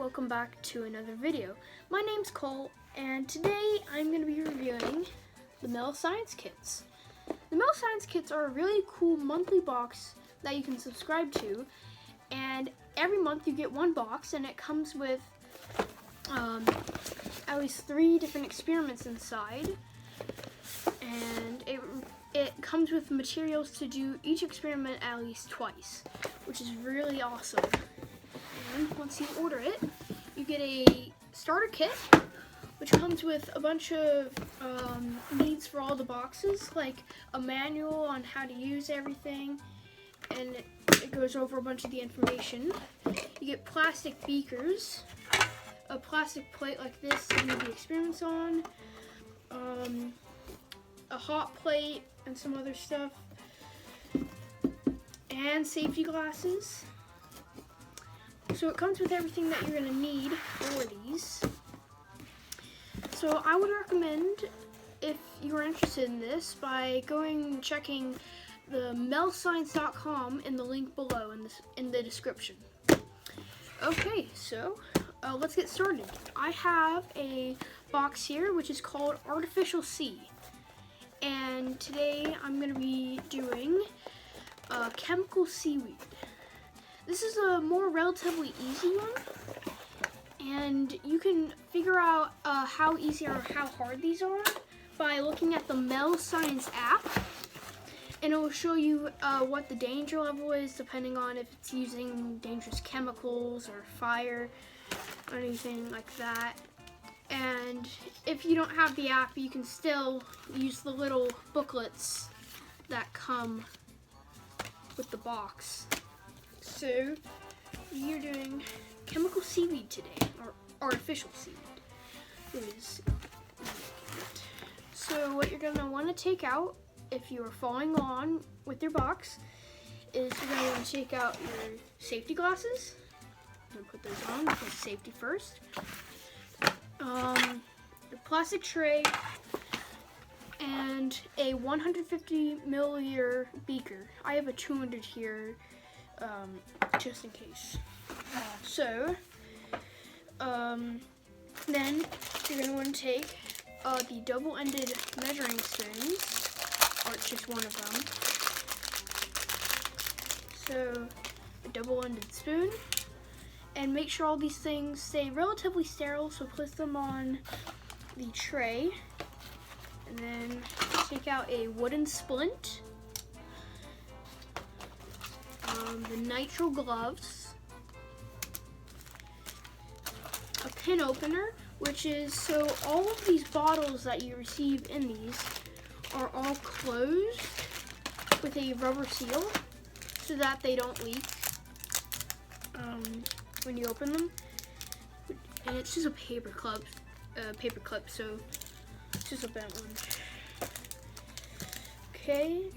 welcome back to another video. My name's Cole, and today I'm going to be reviewing the Mel Science Kits. The Mel Science Kits are a really cool monthly box that you can subscribe to, and every month you get one box, and it comes with at least 3 different experiments inside, and it comes with materials to do each experiment at least twice, which is really awesome. And once you order it, you get a starter kit, which comes with a bunch of needs for all the boxes, like a manual on how to use everything, and it goes over a bunch of the information. You get plastic beakers, a plastic plate like this to do the experiments on, a hot plate, and some other stuff, and safety glasses. So it comes with everything that you're going to need for these. So I would recommend, if you're interested in this, by going and checking the melscience.com in the link below in the description. Okay, so let's get started. I have a box here which is called Artificial Seaweed, and today I'm going to be doing chemical seaweed. This is a more relatively easy one, and you can figure out how easy or how hard these are by looking at the Mel Science app, and it will show you what the danger level is depending on if it's using dangerous chemicals or fire or anything like that. And if you don't have the app, you can still use the little booklets that come with the box. So you're doing chemical seaweed today, or artificial seaweed. So what you're gonna want to take out, if you are following along with your box, is you're gonna want to take out your safety glasses. I'm gonna put those on because safety first. The plastic tray, and a 150 milliliter beaker. I have a 200 here, just in case. Then you're going to want to take the double-ended measuring spoons, or just one of them. So a double-ended spoon, and make sure all these things stay relatively sterile, so place them on the tray, and then take out a wooden splint, the nitrile gloves, a pin opener, which is so all of these bottles that you receive in these are all closed with a rubber seal so that they don't leak when you open them. And it's just a paper clip, so it's just a bent one. Okay,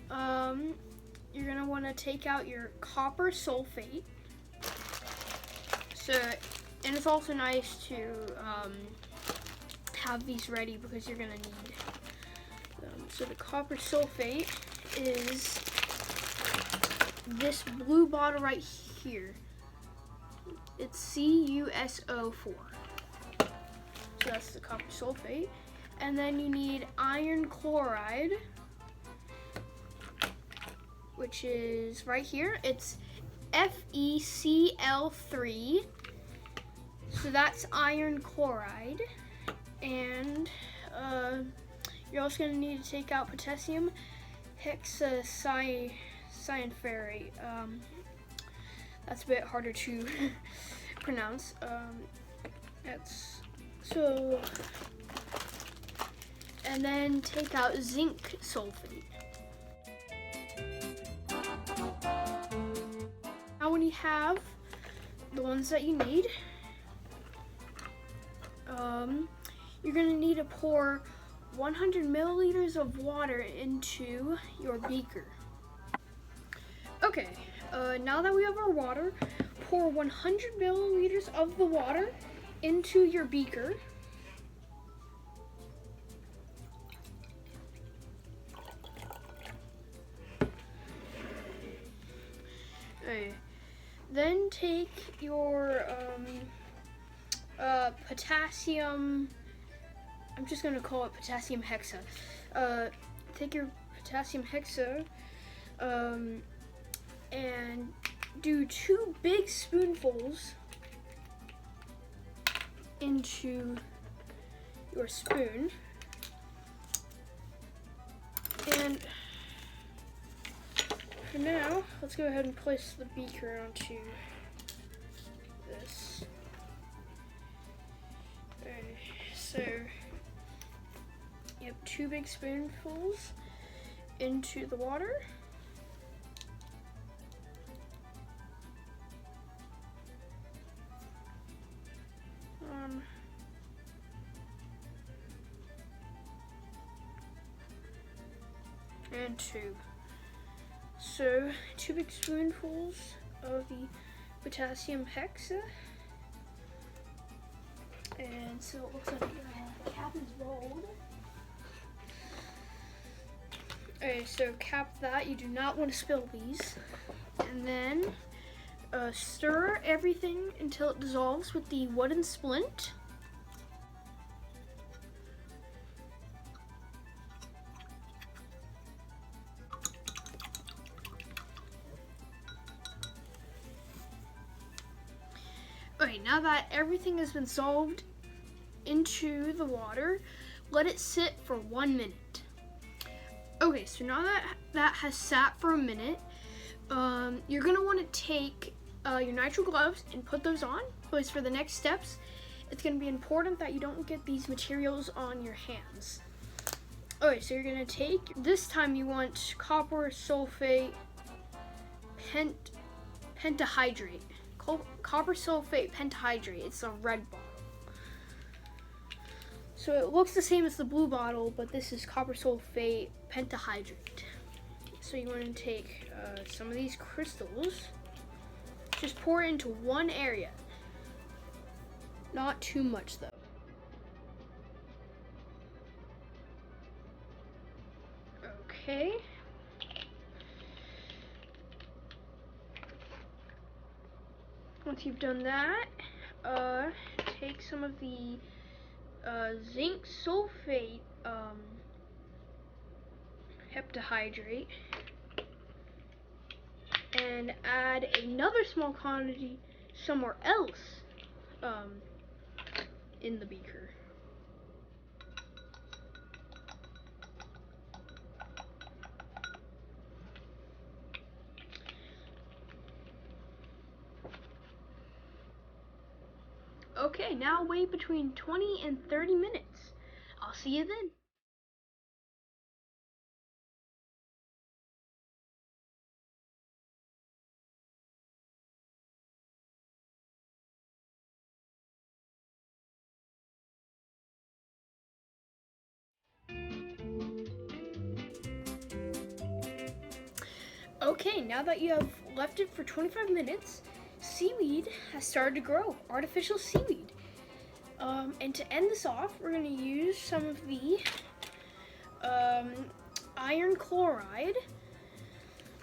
you're gonna want to take out your copper sulfate. So, and it's also nice to have these ready because you're gonna need them. So the copper sulfate is this blue bottle right here. It's CuSO4. So that's the copper sulfate. And then you need iron chloride, which is right here. It's FeCl3. So that's iron chloride. And you're also going to need to take out potassium hexacyanurate. That's a bit harder to pronounce. And then take out zinc sulfate. Now when you have the ones that you need, you're going to need to pour 100 milliliters of water into your beaker. Okay, now that we have our water, pour 100 milliliters of the water into your beaker. Okay. Then take your potassium, I'm just gonna call it potassium hexa. Take your potassium hexa and do 2 big spoonfuls into your spoon. And for now, let's go ahead and place the beaker onto this. Okay, so you have 2 big spoonfuls into the water. And 2. So 2 big spoonfuls of the potassium hexa. And so it looks like the cap is rolled. Okay, so cap that. You do not want to spill these. And then stir everything until it dissolves with the wooden splint. Okay, now that everything has been dissolved into the water, let it sit for 1 minute. Okay, so now that that has sat for a minute, you're gonna want to take your nitrile gloves and put those on, because for the next steps, it's gonna be important that you don't get these materials on your hands. Okay, so you're gonna take, this time you want copper sulfate pentahydrate. Copper sulfate pentahydrate, it's a red bottle. So it looks the same as the blue bottle, but this is copper sulfate pentahydrate. So you want to take some of these crystals, just pour it into one area. Not too much though. Okay. Once you've done that, take some of the zinc sulfate heptahydrate and add another small quantity somewhere else in the beaker. Okay, now wait between 20 and 30 minutes. I'll see you then. Okay, now that you have left it for 25 minutes, seaweed has started to grow, artificial seaweed. And to end this off, we're going to use some of the iron chloride.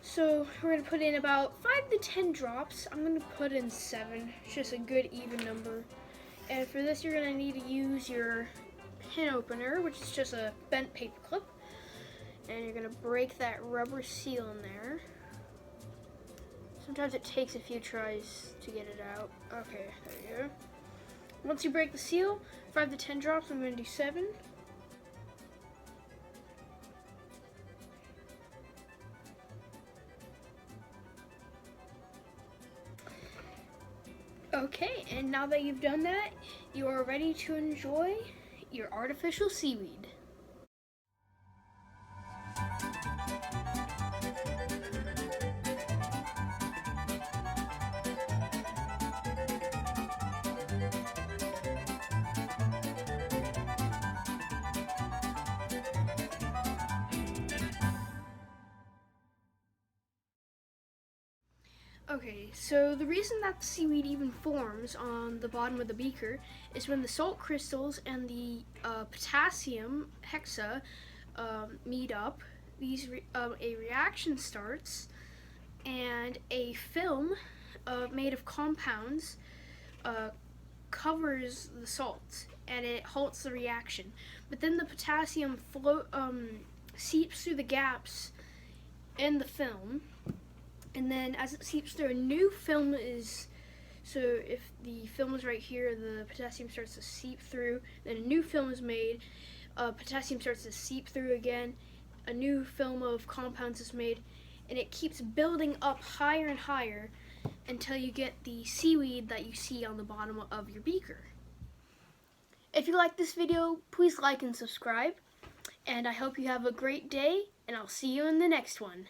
So we're going to put in about 5 to 10 drops. I'm going to put in 7, it's just a good even number. And for this, you're going to need to use your pin opener, which is just a bent paper clip. And you're going to break that rubber seal in there. Sometimes it takes a few tries to get it out. Okay, there you go. Once you break the seal, 5 to 10 drops, I'm going to do 7. Okay, and now that you've done that, you are ready to enjoy your artificial seaweed. Okay, so the reason that the seaweed even forms on the bottom of the beaker is when the salt crystals and the potassium hexa meet up, a reaction starts, and a film made of compounds covers the salt and it halts the reaction. But then the potassium seeps through the gaps in the film, and then as it seeps through, a new film is, so if the film is right here, the potassium starts to seep through, then a new film is made, potassium starts to seep through again, a new film of compounds is made, and it keeps building up higher and higher until you get the seaweed that you see on the bottom of your beaker. If you like this video, please like and subscribe, and I hope you have a great day, and I'll see you in the next one.